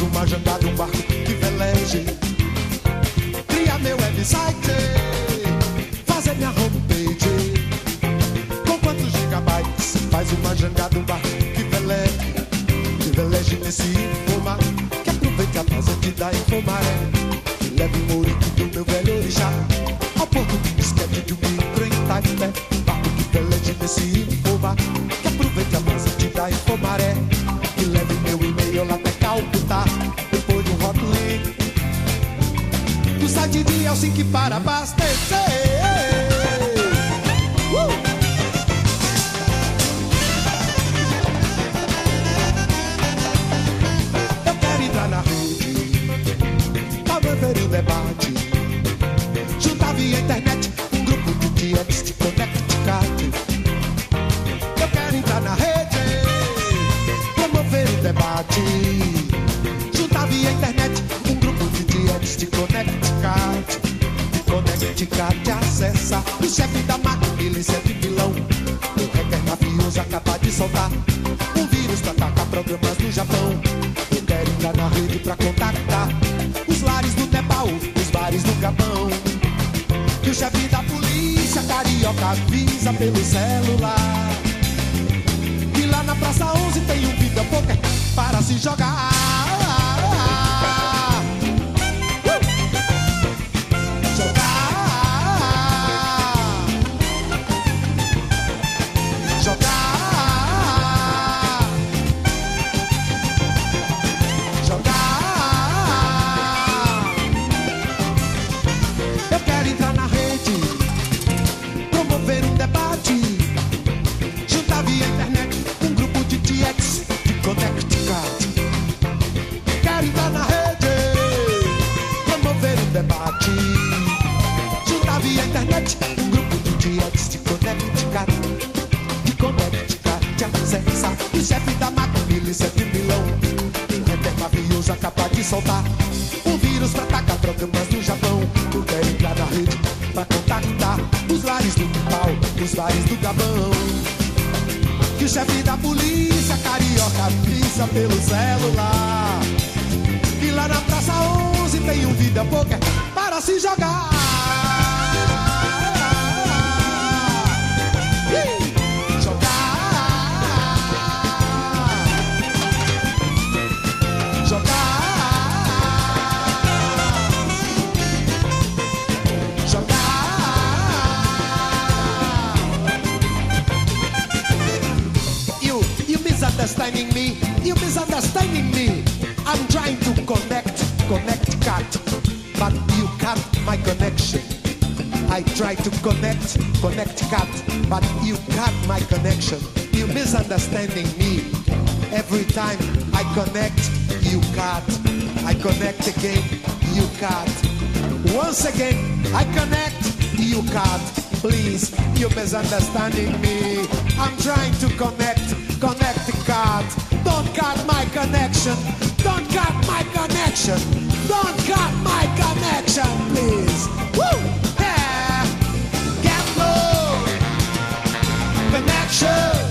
uma jangada, um barco que veleje. Cria meu website, fazer minha homepage. Com quantos gigabytes? Faz uma jangada, um barco que veleje nesse Infomar. Que aproveite a vazante da Infomaré. Leve o ourique do meu velho orixá ao porto de disquete de um micro em Taipé. Barco que veleje nesse Infomar. Que aproveite a vazante da Infomaré. Que leve meu e-mail lá até Calcutá. Depois do hotlink do site de Helsinki para abastecer. Eu quero entrar na rede para ver o debate, juntar via internet um grupo de DX de Connecticut. Eu quero entrar na rede, promover o debate, juntar via internet um grupo de DX de Connecticut. Connecticut acessa o chefe da máquina, milícia de vilão. O hacker mafioso acaba de soltar um vírus pra atacar programas no Japão. Eu quero entrar na rede pra contactar os lares do Nepal, os bares do Gabão. E o chefe da polícia carioca avisa pelo celular que lá na Praça 11 tem um video poker para se jogar. Juntar via internet um grupo de DX de Connecticut acessa o chefe da máquina, milícia de Milão. O hacker mafioso acaba de soltar um vírus pra atacar programas no Japão. Eu quero entrar na rede pra contactar os lares do Nepal, os bares do Gabão. Que o chefe da polícia carioca avisa pelo celular que lá na Praça 11 tem um video poker para se jogar. You misunderstanding me. I'm trying to Connecticut, but you cut my connection. I try to Connecticut, but you cut my connection. You misunderstanding me. Every time I connect, you cut. I connect again, you cut. Once again, I connect, you cut. Please, you misunderstanding me. I'm trying to Connecticut. Don't cut my connection. Don't cut my connection. Don't cut my connection, please. Woo! Yeah. Get low. Connection.